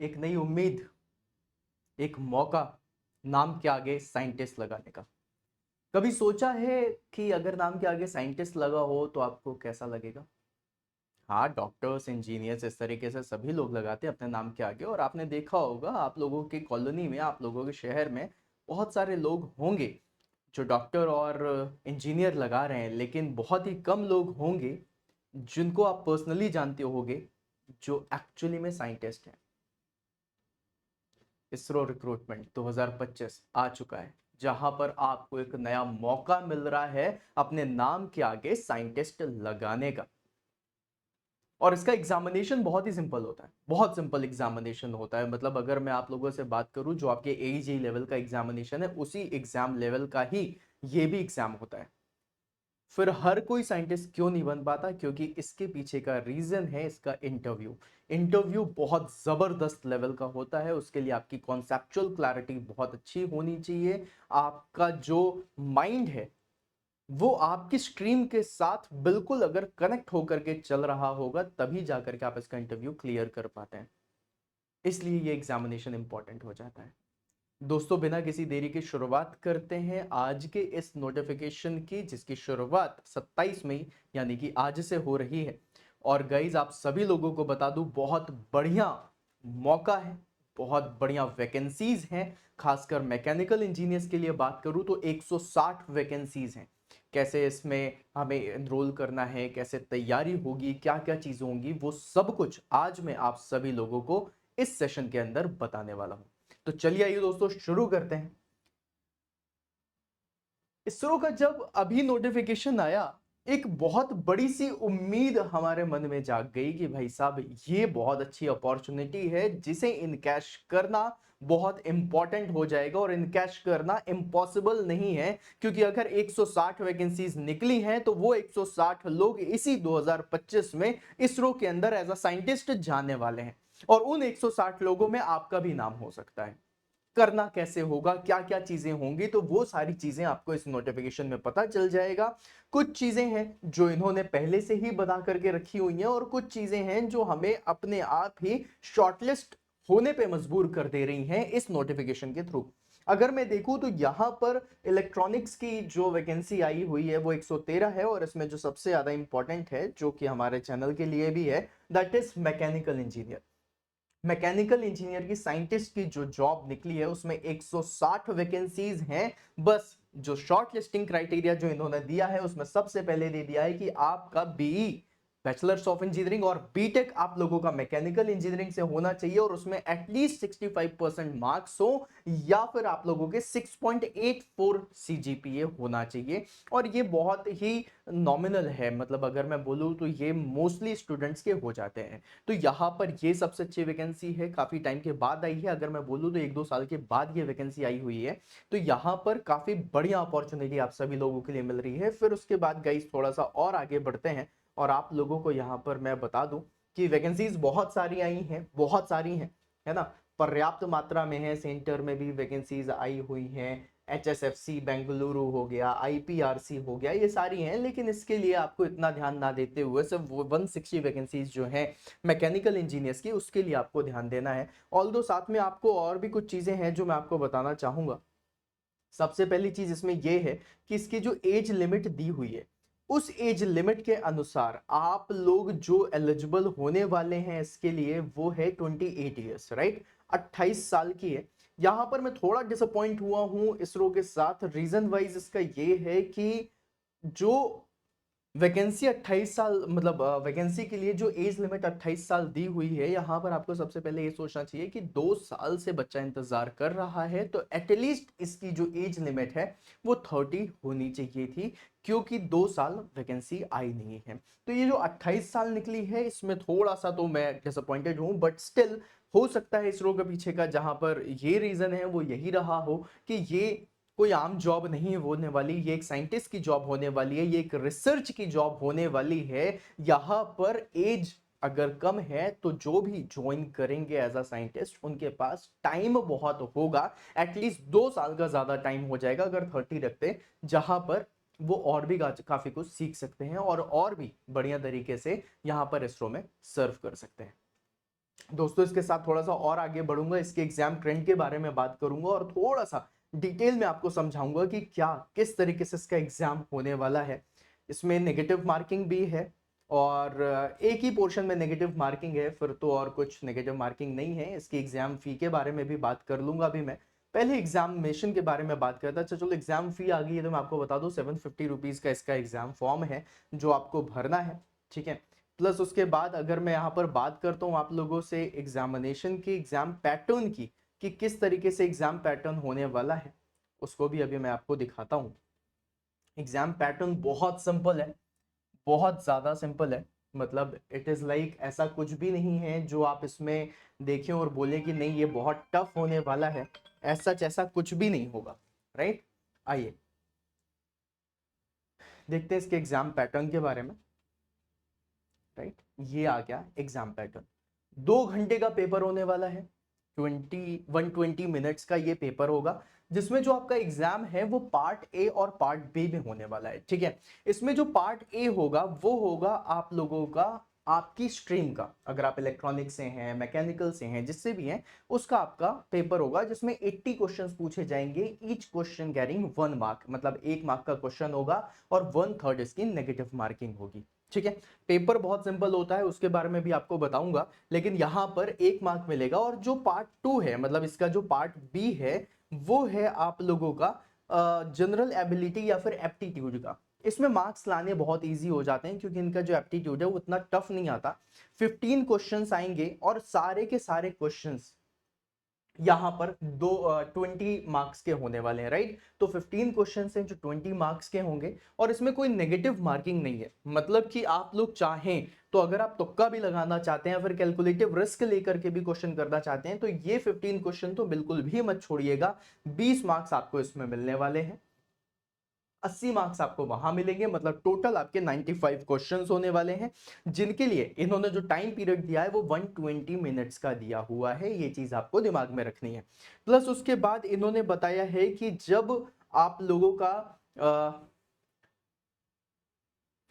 एक नई उम्मीद, एक मौका, नाम के आगे साइंटिस्ट लगाने का। कभी सोचा है कि अगर नाम के आगे साइंटिस्ट लगा हो तो आपको कैसा लगेगा? हाँ, डॉक्टर्स, इंजीनियर्स इस तरीके से सभी लोग लगाते हैं अपने नाम के आगे। और आपने देखा होगा, आप लोगों की कॉलोनी में, आप लोगों के शहर में बहुत सारे लोग होंगे जो डॉक्टर और इंजीनियर लगा रहे हैं, लेकिन बहुत ही कम लोग होंगे जिनको आप पर्सनली जानते होगे जो एक्चुअली में साइंटिस्ट हैं। इसरो रिक्रूटमेंट 2025 आ चुका है, जहां पर आपको एक नया मौका मिल रहा है अपने नाम के आगे साइंटिस्ट लगाने का। और इसका एग्जामिनेशन बहुत ही सिंपल होता है, बहुत सिंपल एग्जामिनेशन होता है। मतलब अगर मैं आप लोगों से बात करूं, जो आपके एजी लेवल का एग्जामिनेशन है उसी एग्जाम लेवल का ही ये भी एग्जाम होता है। फिर हर कोई साइंटिस्ट क्यों नहीं बन पाता? क्योंकि इसके पीछे का रीजन है इसका इंटरव्यू। इंटरव्यू बहुत जबरदस्त लेवल का होता है। उसके लिए आपकी कॉन्सेप्चुअल क्लैरिटी बहुत अच्छी होनी चाहिए। आपका जो माइंड है वो आपकी स्ट्रीम के साथ बिल्कुल अगर कनेक्ट होकर के चल रहा होगा, तभी जाकर के आप इसका इंटरव्यू क्लियर कर पाते हैं। इसलिए ये एग्जामिनेशन इंपॉर्टेंट हो जाता है। दोस्तों, बिना किसी देरी के शुरुआत करते हैं आज के इस नोटिफिकेशन की, जिसकी शुरुआत 27 मई यानी कि आज से हो रही है। और गाइज, आप सभी लोगों को बता दूं, बहुत बढ़िया मौका है, बहुत बढ़िया वैकेंसीज हैं। खासकर मैकेनिकल इंजीनियर्स के लिए बात करूं तो 160 वैकेंसीज हैं। कैसे इसमें हमें एनरोल करना है, कैसे तैयारी होगी, क्या क्या चीजें होंगी, वो सब कुछ आज मैं आप सभी लोगों को इस सेशन के अंदर बताने वाला हूं। तो चलिए आइए दोस्तों, शुरू करते हैं। इसरो का जब अभी नोटिफिकेशन आया, एक बहुत बड़ी सी उम्मीद हमारे मन में जाग गई कि भाई साहब, ये बहुत अच्छी अपॉर्चुनिटी है जिसे इनकैश करना बहुत इंपॉर्टेंट हो जाएगा। और इनकैश करना इम्पॉसिबल नहीं है, क्योंकि अगर 160 वैकेंसीज निकली हैं तो वो 160 लोग इसी 2025 में इसरो के अंदर एज अ साइंटिस्ट जाने वाले हैं। और उन 160 लोगों में आपका भी नाम हो सकता है। करना कैसे होगा, क्या क्या चीजें होंगी, तो वो सारी चीजें आपको इस नोटिफिकेशन में पता चल जाएगा। कुछ चीजें हैं जो इन्होंने पहले से ही बता करके रखी हुई हैं, और कुछ चीजें हैं जो हमें अपने आप ही शॉर्टलिस्ट होने पे मजबूर कर दे रही हैं इस नोटिफिकेशन के थ्रू। अगर मैं देखूं तो यहां पर इलेक्ट्रॉनिक्स की जो वैकेंसी आई हुई है वो 113 है। और इसमें जो सबसे ज्यादा इंपॉर्टेंट है, जो कि हमारे चैनल के लिए भी है, that is mechanical engineer. Mechanical engineer की, साइंटिस्ट की जो जॉब निकली है उसमें 160 वैकेंसीज हैं। बस जो शॉर्ट लिस्टिंग क्राइटेरिया जो इन्होंने दिया है उसमें सबसे पहले दे दिया है कि आपका बीई, बैचलर्स ऑफ इंजीनियरिंग, और बीटेक आप लोगों का मैकेनिकल इंजीनियरिंग से होना चाहिए, और उसमें एटलीस्ट 65% मार्क्स हो, या फिर आप लोगों के 6.84 सीजीपीए होना चाहिए। और ये बहुत ही नॉमिनल है, मतलब अगर मैं बोलूं तो ये मोस्टली स्टूडेंट्स के हो जाते हैं। तो यहाँ पर ये सबसे अच्छी वैकेंसी है, काफी टाइम के बाद आई है। अगर मैं बोलूँ तो 1-2 साल के बाद ये वैकेंसी आई हुई है। तो यहाँ पर काफी बढ़िया अपॉर्चुनिटी आप सभी लोगों के लिए मिल रही है। फिर उसके बाद गाइस थोड़ा सा और आगे बढ़ते हैं, और आप लोगों को यहाँ पर मैं बता दूं कि वैकेंसीज बहुत सारी आई हैं, बहुत सारी हैं, है ना। पर्याप्त मात्रा में है। सेंटर में भी वैकेंसीज आई हुई हैं। HSFC बेंगलुरु हो गया, IPRC हो गया, ये सारी हैं। लेकिन इसके लिए आपको इतना ध्यान ना देते हुए सिर्फ वो 160 वैकेंसीज जो हैं मैकेनिकल इंजीनियर्स की, उसके लिए आपको ध्यान देना है। ऑल्दो साथ में आपको और भी कुछ चीजें हैं जो मैं आपको बताना चाहूंगा। सबसे पहली चीज इसमें यह है कि इसकी जो एज लिमिट दी हुई है, उस एज लिमिट के अनुसार आप लोग जो एलिजिबल होने वाले हैं इसके लिए, वो है 28 ईयर्स, राइट। 28 साल की है। यहां पर मैं थोड़ा डिसअपॉइंट हुआ हूं इसरो के साथ। रीजन वाइज इसका ये है कि जो वैकेंसी 28 साल, मतलब वैकेंसी के लिए जो एज लिमिट 28 साल दी हुई है, यहां पर आपको सबसे पहले ये सोचना चाहिए कि 2 साल से बच्चा इंतजार कर रहा है, तो एटलीस्ट इसकी जो एज लिमिट है वो 30 होनी चाहिए थी। क्योंकि 2 साल वैकेंसी आई नहीं है, तो ये जो 28 साल निकली है इसमें थोड़ा सा तो मैं डिसअपॉइंटेड हूं। बट स्टिल हो सकता है इसरो के पीछे का जहां पर ये रीजन है वो यही रहा हो कि ये कोई आम जॉब नहीं होने वाली, ये एक साइंटिस्ट की जॉब होने वाली है, ये एक रिसर्च की जॉब होने वाली है। यहां पर एज अगर कम है तो जो भी ज्वाइन करेंगे एज अ साइंटिस्ट उनके पास टाइम बहुत होगा। एटलीस्ट 2 साल का ज्यादा टाइम हो जाएगा अगर 30 रखते, जहां पर वो और भी काफी कुछ सीख सकते हैं और भी बढ़िया तरीके से यहां पर इसरो में सर्व कर सकते हैं। दोस्तों इसके साथ थोड़ा सा और आगे बढ़ूंगा, इसके एग्जाम ट्रेंड के बारे में बात करूंगा और थोड़ा सा डिटेल में आपको समझाऊंगा कि क्या किस तरीके से इसका एग्जाम होने वाला है। इसमें नेगेटिव मार्किंग भी है और एक ही पोर्शन में नेगेटिव मार्किंग है, फिर तो और कुछ नेगेटिव मार्किंग नहीं है। इसकी एग्जाम फी के बारे में भी बात कर लूंगा अभी मैं। पहले एग्जामिनेशन के बारे में बात करता। अच्छा चलो, एग्जाम फी आ गई है तो मैं आपको बता दूं 750 रुपीज का इसका एग्जाम फॉर्म है जो आपको भरना है। ठीक है, प्लस उसके बाद अगर मैं यहाँ पर बात करता हूँ आप लोगों से एग्जामिनेशन की, एग्जाम पैटर्न की, कि किस तरीके से एग्जाम पैटर्न होने वाला है, उसको भी अभी मैं आपको दिखाता हूँ। एग्जाम पैटर्न बहुत सिंपल है, बहुत ज्यादा सिंपल है। मतलब इट इज लाइक ऐसा कुछ भी नहीं है जो आप इसमें देखें और बोले कि नहीं ये बहुत टफ होने वाला है, ऐसा कुछ भी नहीं होगा। राइट, आइए देखते हैं इसके एग्जाम पैटर्न के बारे में। राइट, ये आ गया एग्जाम पैटर्न। 2 घंटे का पेपर होने वाला है, 120 मिनट्स का ये पेपर होगा, जिसमें जो आपका एग्जाम है वो पार्ट ए और पार्ट बी में होने वाला है। ठीक है, इसमें जो पार्ट ए होगा वो होगा आप लोगों का आपकी स्ट्रीम का, अगर आप इलेक्ट्रॉनिक्स से हैं, मैकेनिकल से हैं, जिससे भी हैं, उसका आपका पेपर होगा जिसमें 80 क्वेश्चंस पूछे जाएंगे, ईच क्वेश्चन कैरिंग 1 मार्क, मतलब 1 मार्क का क्वेश्चन होगा और 1/3 इसकी नेगेटिव मार्किंग होगी। ठीक है, पेपर बहुत सिंपल होता है, उसके बारे में भी आपको बताऊंगा, लेकिन यहां पर 1 मार्क मिलेगा। और जो पार्ट 2 है, मतलब इसका जो पार्ट बी है, वो है आप लोगों का जनरल एबिलिटी या फिर एप्टीट्यूड का। इसमें मार्क्स लाने बहुत इजी हो जाते हैं क्योंकि इनका जो एप्टीट्यूड है वो उतना टफ नहीं आता। 15 क्वेश्चंस आएंगे और सारे के सारे क्वेश्चंस यहां पर 20 मार्क्स के होने वाले हैं। राइट, तो 15 क्वेश्चन हैं जो 20 मार्क्स के होंगे और इसमें कोई नेगेटिव मार्किंग नहीं है। मतलब कि आप लोग चाहें तो अगर आप तुक्का भी लगाना चाहते हैं, फिर कैलकुलेटिव रिस्क लेकर के भी क्वेश्चन करना चाहते हैं, तो ये 15 क्वेश्चन तो बिल्कुल भी मत छोड़िएगा। 20 मार्क्स आपको इसमें मिलने वाले हैं, 80 मार्क्स आपको वहां मिलेंगे, मतलब टोटल आपके 95 क्वेश्चंस होने वाले हैं, जिनके लिए इन्होंने जो टाइम पीरियड दिया है वो 120 मिनट्स का दिया हुआ है। ये चीज आपको दिमाग में रखनी है। प्लस उसके बाद इन्होंने बताया है कि जब आप लोगों का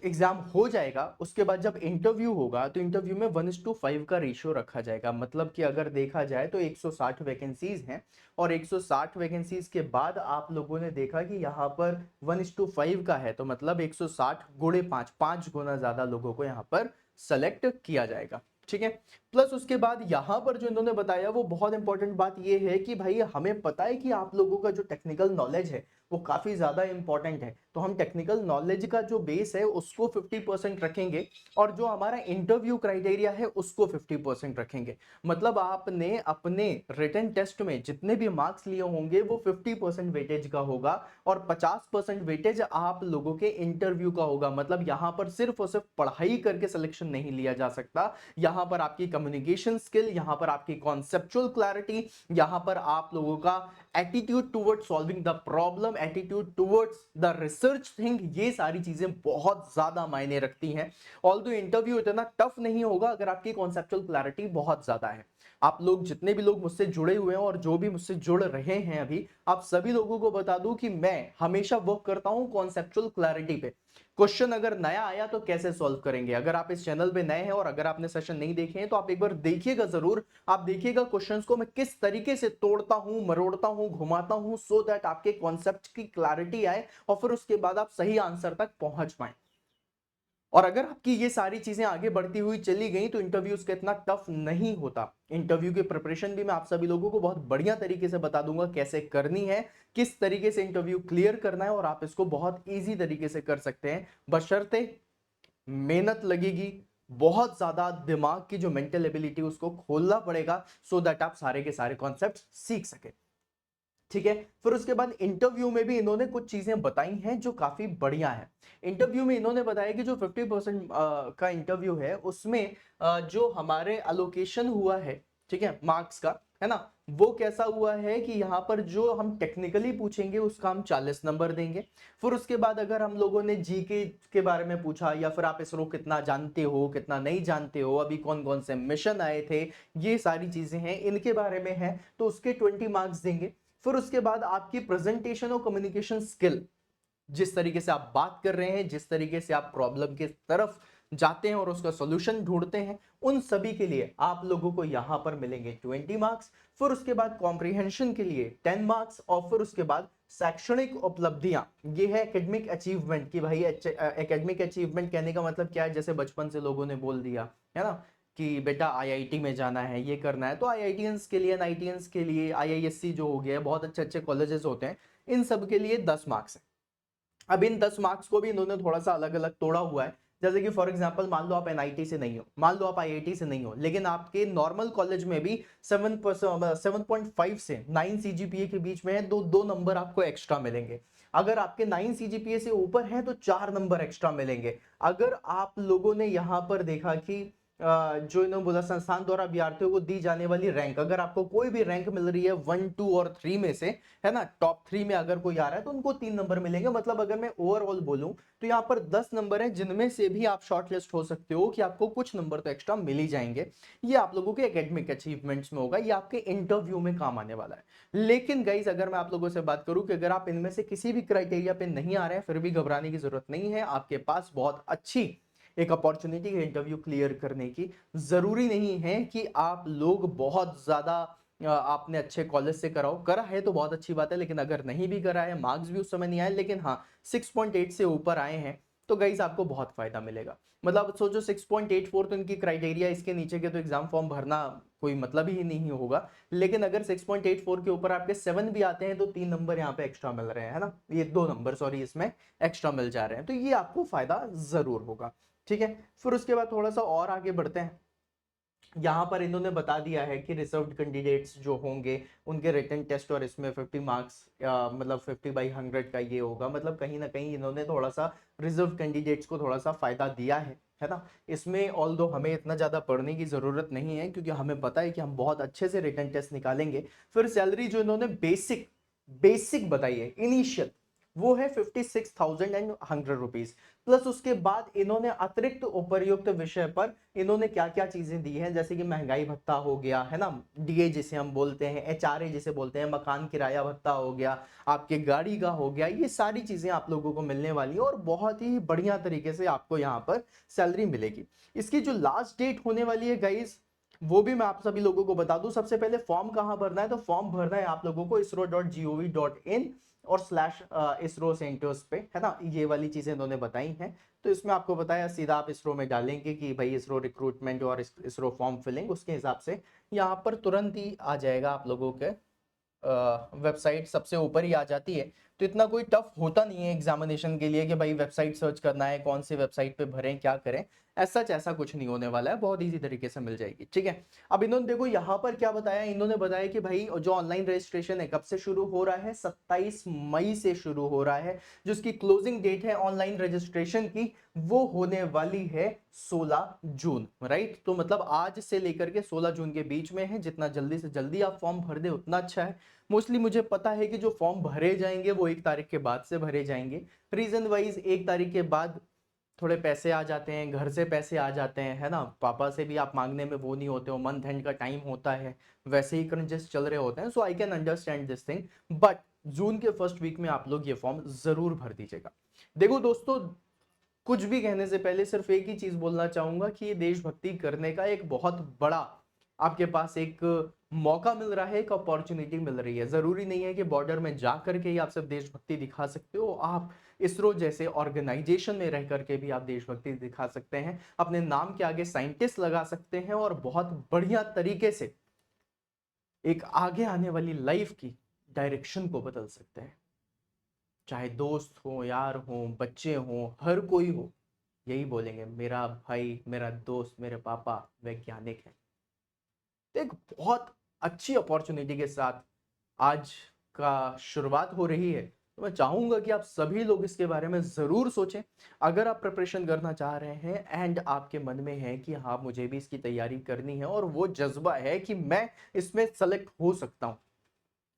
एग्जाम हो जाएगा, उसके बाद जब इंटरव्यू होगा तो इंटरव्यू में 1:5 का रेशियो रखा जाएगा। मतलब कि अगर देखा जाए तो 160 वैकेंसीज हैं और 160 वैकेंसीज के बाद आप लोगों ने देखा कि यहाँ पर 1:5 का है, तो मतलब 160 गुणे 5, 5 गुना ज्यादा लोगों को यहाँ पर सेलेक्ट किया जाएगा। ठीक है, प्लस उसके बाद यहां पर जो इन्होंने बताया वो बहुत इंपॉर्टेंट बात ये है कि भाई हमें पता है कि आप लोगों का जो टेक्निकल नॉलेज है वो काफी ज्यादा इंपॉर्टेंट है, तो हम टेक्निकल नॉलेज का जो बेस है उसको 50% रखेंगे और जो हमारा इंटरव्यू क्राइटेरिया है उसको 50% रखेंगे। मतलब आपने अपने रिटन टेस्ट में जितने भी मार्क्स लिए होंगे वो 50% वेटेज का होगा और 50% वेटेज आप लोगों के इंटरव्यू का होगा। मतलब यहां पर सिर्फ और सिर्फ पढ़ाई करके सिलेक्शन नहीं लिया जा सकता, यहां पर आपकी कम्युनिकेशन स्किल, यहां पर आपकी कॉन्सेप्चुअल क्लैरिटी, यहां पर आप लोगों का attitude towards solving the problem, attitude towards the research thing, ये सारी चीजें बहुत ज्यादा मायने रखती हैं। ऑल्दो इंटरव्यू इतना टफ नहीं होगा अगर आपकी कॉन्सेप्चुअल क्लैरिटी बहुत ज्यादा है। आप लोग जितने भी लोग मुझसे जुड़े हुए हैं और जो भी मुझसे जुड़ रहे हैं अभी, आप सभी लोगों को बता दूं कि मैं हमेशा वर्क करता हूं कॉन्सेप्चुअल क्लैरिटी पे। क्वेश्चन अगर नया आया तो कैसे सॉल्व करेंगे, अगर आप इस चैनल पे नए हैं और अगर आपने सेशन नहीं देखे हैं तो आप एक बार देखिएगा जरूर। आप देखिएगा क्वेश्चंस को मैं किस तरीके से तोड़ता हूं, मरोड़ता हूं, घुमाता हूं, सो दैट आपके कॉन्सेप्ट की क्लैरिटी आए और फिर उसके बाद आप सही आंसर तक पहुंच पाए। और अगर आपकी ये सारी चीजें आगे बढ़ती हुई चली गई तो इंटरव्यूज का इतना टफ नहीं होता। इंटरव्यू की प्रिपरेशन भी मैं आप सभी लोगों को बहुत बढ़िया तरीके से बता दूंगा कैसे करनी है, किस तरीके से इंटरव्यू क्लियर करना है और आप इसको बहुत इजी तरीके से कर सकते हैं, बशर्ते मेहनत लगेगी, बहुत ज्यादा दिमाग की जो मेंटल एबिलिटी उसको खोलना पड़ेगा, सो दैट आप सारे के सारे कॉन्सेप्ट सीख सके। ठीक है, फिर उसके बाद इंटरव्यू में भी इन्होंने कुछ चीजें बताई हैं जो काफी बढ़िया है। इंटरव्यू में इन्होंने बताया कि जो 50% का इंटरव्यू है उसमें जो हमारे अलोकेशन हुआ है, ठीक है, मार्क्स का, है ना, वो कैसा हुआ है कि यहाँ पर जो हम टेक्निकली पूछेंगे उसका हम 40 नंबर देंगे। फिर उसके बाद अगर हम लोगों ने जीके के बारे में पूछा या फिर आप इसरो कितना जानते हो, कितना नहीं जानते हो, अभी कौन कौन से मिशन आए थे, ये सारी चीजें हैं, इनके बारे में है, तो उसके 20 मार्क्स देंगे। फिर उसके बाद आपकी प्रेजेंटेशन और कम्युनिकेशन स्किल, जिस तरीके से आप बात कर रहे हैं, जिस तरीके से आप प्रॉब्लम की तरफ जाते हैं और उसका सॉल्यूशन ढूंढते हैं, उन सभी के लिए आप लोगों को यहां पर मिलेंगे 20 मार्क्स। फिर उसके बाद कॉम्प्रिहेंशन के लिए 10 मार्क्स, और फिर उसके बाद शैक्षणिक उपलब्धियां, ये है एकेडमिक अचीवमेंट की भाई। एकेडमिक अचीवमेंट कहने का मतलब क्या है, जैसे बचपन से लोगों ने बोल दिया है ना कि बेटा आईआईटी में जाना है, ये करना है, तो आईआईटीएंस के लिए, एनआईटीएंस के लिए, आईआईएससी जो हो गया है, बहुत अच्छे अच्छे कॉलेजेस होते हैं, इन सब के लिए 10 मार्क्स है। अब इन 10 मार्क्स को भी इन्होंने थोड़ा सा अलग अलग तोड़ा हुआ है। जैसे कि फॉर एग्जांपल मान लो आप एनआईटी से नहीं हो, मान लो आप आईआईटी से नहीं हो, लेकिन आपके नॉर्मल कॉलेज में भी 7.5 से 9 सीजीपीए के बीच में है, दो दो नंबर आपको एक्स्ट्रा मिलेंगे। अगर आपके 9 सीजीपीए से ऊपर है तो 4 नंबर एक्स्ट्रा मिलेंगे। अगर आप लोगों ने यहां पर देखा कि जो इन्होंने बोला संस्थान द्वारा अभ्यर्थियों को दी जाने वाली रैंक, अगर आपको कोई भी रैंक मिल रही है 1, 2 और 3 में से, है ना, टॉप 3 में अगर कोई आ रहा है तो उनको 3 नंबर मिलेंगे। मतलब अगर मैं ओवरऑल बोलूं तो यहाँ पर 10 नंबर है, जिनमें से भी आप शॉर्टलिस्ट हो सकते हो कि आपको कुछ नंबर तो एक्स्ट्रा मिल ही जाएंगे। ये आप लोगों के एकेडमिक अचीवमेंट्स में होगा, ये आपके इंटरव्यू में काम आने वाला है। लेकिन गाइज अगर मैं आप लोगों से बात करूं कि अगर आप इनमें से किसी भी क्राइटेरिया पे नहीं आ रहे हैं, फिर भी घबराने की जरूरत नहीं है। आपके पास बहुत अच्छी एक अपॉर्चुनिटी है इंटरव्यू क्लियर करने की। जरूरी नहीं है कि आप लोग बहुत ज्यादा आपने अच्छे कॉलेज से कराओ, करा है तो बहुत अच्छी बात है, लेकिन अगर नहीं भी करा है, मार्क्स भी उस समय नहीं आए, लेकिन हाँ 6.8 से ऊपर आए हैं, तो गाइस आपको बहुत फायदा मिलेगा। मतलब सोचो 6.84 तो इनकी क्राइटेरिया, इसके नीचे के तो एग्जाम फॉर्म भरना कोई मतलब ही नहीं होगा। लेकिन अगर 6.84 के ऊपर आपके 7 भी आते हैं तो 3 नंबर यहाँ पे एक्स्ट्रा मिल रहे हैं, है ना, ये 2 नंबर सॉरी इसमें एक्स्ट्रा मिल जा रहे हैं, तो ये आपको फायदा जरूर होगा। ठीक है, फिर उसके बाद थोड़ा सा और आगे बढ़ते हैं। यहाँ पर इन्होंने बता दिया है कि रिजर्व्ड कैंडिडेट्स जो होंगे उनके रिटन टेस्ट और इसमें 50 मार्क्स, मतलब 50/100 का ये होगा। मतलब कहीं ना कहीं इन्होंने थोड़ा सा रिजर्व कैंडिडेट्स को थोड़ा सा फायदा दिया है ना इसमें। ऑल दो हमें इतना ज्यादा पढ़ने की जरूरत नहीं है, क्योंकि हमें पता है कि हम बहुत अच्छे से रिटन टेस्ट निकालेंगे। फिर सैलरी जो इन्होंने बेसिक बेसिक बताई है इनिशियल, वो है 56,100 रुपीज। प्लस उसके बाद इन्होंने अतिरिक्त उपर्युक्त विषय पर इन्होंने क्या क्या चीजें दी हैं, जैसे कि महंगाई भत्ता हो गया, है ना, डीए जिसे हम बोलते हैं, एचआरए जिसे बोलते हैं, मकान किराया भत्ता हो गया, आपके गाड़ी का हो गया, ये सारी चीजें आप लोगों को मिलने वाली है और बहुत ही बढ़िया तरीके से आपको यहाँ पर सैलरी मिलेगी। इसकी जो लास्ट डेट होने वाली है गाइस, वो भी मैं आप सभी लोगों को बता दूं। सबसे पहले फॉर्म कहां भरना है, तो फॉर्म भरना है आप लोगों को isro.gov.in और स्लैश इसरो सेंटर्स पे, है ना, ये वाली चीजें इन्होंने बताई हैं। तो इसमें आपको बताया सीधा आप इसरो में डालेंगे कि भाई इसरो रिक्रूटमेंट और इसरो फॉर्म फिलिंग, उसके हिसाब से यहाँ पर तुरंत ही आ जाएगा आप लोगों के, वेबसाइट सबसे ऊपर ही आ जाती है। तो इतना कोई टफ होता नहीं है एग्जामिनेशन के लिए कि भाई वेबसाइट सर्च करना है, कौन सी वेबसाइट पे भरें, क्या करें, ऐसा कुछ नहीं होने वाला है, बहुत इजी तरीके से मिल जाएगी। ठीक है, अब इन्होंने देखो यहाँ पर क्या बताया, इन्होंने बताया कि भाई जो ऑनलाइन रजिस्ट्रेशन है कब से शुरू हो रहा है, 27 मई से शुरू हो रहा है। जो इसकी क्लोजिंग डेट है ऑनलाइन रजिस्ट्रेशन की, वो होने वाली है 16 जून, राइट। तो मतलब आज से लेकर के 16 जून के बीच में है, जितना जल्दी से जल्दी आप फॉर्म भर दे उतना अच्छा है। मोस्टली मुझे पता है कि जो फॉर्म भरे जाएंगे वो 1 तारीख के बाद से भरे जाएंगे। रीजन वाइज 1 तारीख के बाद थोड़े पैसे आ जाते हैं, घर से पैसे आ जाते हैं, है ना, पापा से भी आप मांगने में वो नहीं होते हो, मंथ एंड का टाइम होता है, वैसे ही क्रंचेस चल रहे होते हैं। So I can understand this thing, but June के फर्स्ट वीक में आप लोग ये फॉर्म जरूर भर दीजिएगा। देखो दोस्तों, कुछ भी कहने से पहले सिर्फ एक ही चीज बोलना चाहूंगा कि ये देशभक्ति करने का एक बहुत बड़ा आपके पास एक मौका मिल रहा है, एक अपॉर्चुनिटी मिल रही है। जरूरी नहीं है कि बॉर्डर में जा करके ही आप सब देशभक्ति दिखा सकते हो, आप इसरो जैसे ऑर्गेनाइजेशन में रह करके भी आप देशभक्ति दिखा सकते हैं, अपने नाम के आगे साइंटिस्ट लगा सकते हैं और बहुत बढ़िया तरीके से एक आगे आने वाली लाइफ की डायरेक्शन को बदल सकते हैं। चाहे दोस्त हो, यार हो, बच्चे हो, हर कोई हो, यही बोलेंगे मेरा भाई, मेरा दोस्त, मेरे पापा वैज्ञानिक है। तो एक बहुत अच्छी अपॉर्चुनिटी के साथ आज का शुरुआत हो रही है, तो मैं चाहूंगा कि आप सभी लोग इसके बारे में जरूर सोचें। अगर आप प्रिपरेशन करना चाह रहे हैं एंड आपके मन में है कि हाँ मुझे भी इसकी तैयारी करनी है और वो जज्बा है कि मैं इसमें सेलेक्ट हो सकता हूं,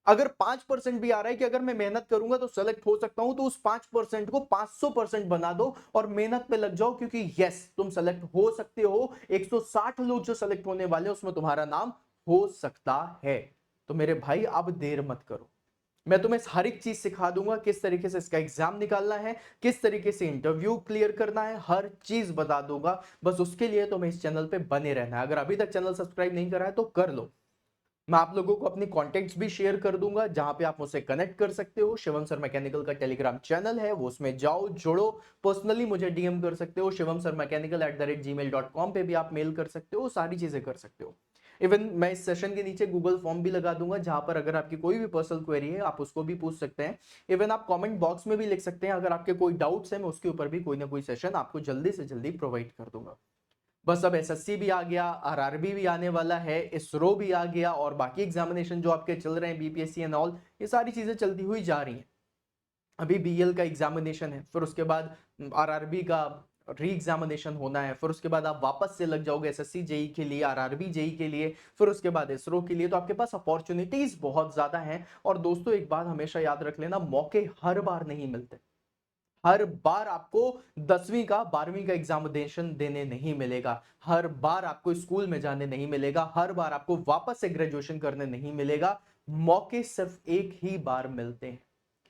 अगर 5% भी आ रहा है कि अगर मैं मेहनत करूंगा तो सेलेक्ट हो सकता हूं, तो उस 5% को 500% बना दो और मेहनत पे लग जाओ, क्योंकि यस तुम सेलेक्ट हो सकते हो। 160 लोग जो सेलेक्ट होने वाले उसमें तुम्हारा नाम हो सकता है। तो मेरे भाई अब देर मत करो, मैं तुम्हें हर एक चीज सिखा दूंगा, किस तरीके से इसका एग्जाम निकालना है, किस तरीके से इंटरव्यू क्लियर करना है, हर चीज बता दूंगा। बस उसके लिए तुम्हें इस चैनल पे बने रहना है। अगर अभी तक चैनल सब्सक्राइब नहीं करा है तो कर लो। मैं आप लोगों को अपनी कॉन्टेक्ट्स भी शेयर कर दूंगा जहां पे आप मुझसे कनेक्ट कर सकते हो। शिवम सर मैकेनिकल का टेलीग्राम चैनल है, वो उसमें जाओ, जुड़ो, पर्सनली मुझे डीएम कर सकते हो। शिवम सर मैकेनिकल @gmail.com पे भी आप मेल कर सकते हो, सारी चीजें कर सकते हो। इवन मैं इस सेशन के नीचे गूगल फॉर्म भी लगा दूंगा, जहां पर अगर आपकी कोई भी पर्सनल क्वेरी है आप उसको भी पूछ सकते हैं। इवन आप कमेंट बॉक्स में भी लिख सकते हैं, अगर आपके कोई डाउट्स है मैं उसके ऊपर भी कोई ना कोई सेशन आपको जल्दी से जल्दी प्रोवाइड कर दूंगा। बस अब एसएससी भी आ गया, आरआरबी भी आने वाला है, इसरो भी आ गया, और बाकी एग्जामिनेशन जो आपके चल रहे हैं, बीपीएससी एंड ऑल, ये सारी चीजें चलती हुई जा रही हैं। अभी बीएल का एग्जामिनेशन है, फिर उसके बाद आरआरबी का री एग्जामिनेशन होना है, फिर उसके बाद आप वापस से लग जाओगे एसएससी जेई के लिए, आरआरबी जेई के लिए, फिर उसके बाद इसरो के लिए। तो आपके पास अपॉर्चुनिटीज बहुत ज्यादा हैं। और दोस्तों एक बात हमेशा याद रख लेना, मौके हर बार नहीं मिलते। हर बार आपको 10वीं का 12वीं का एग्जामिनेशन देने नहीं मिलेगा, हर बार आपको स्कूल में जाने नहीं मिलेगा, हर बार आपको वापस से ग्रेजुएशन करने नहीं मिलेगा। मौके सिर्फ एक ही बार मिलते हैं।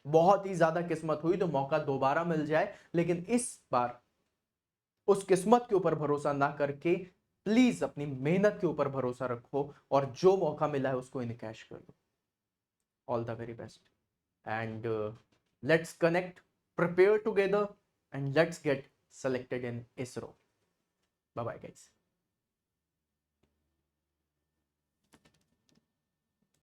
बहुत ही ज्यादा किस्मत हुई तो मौका दोबारा मिल जाए, लेकिन इस बार उस किस्मत के ऊपर भरोसा ना करके प्लीज अपनी मेहनत के ऊपर भरोसा रखो, और जो मौका मिला है उसको इनकैश कर दो। All the very best. And let's connect, prepare together, and let's get selected in ISRO. Bye bye, guys.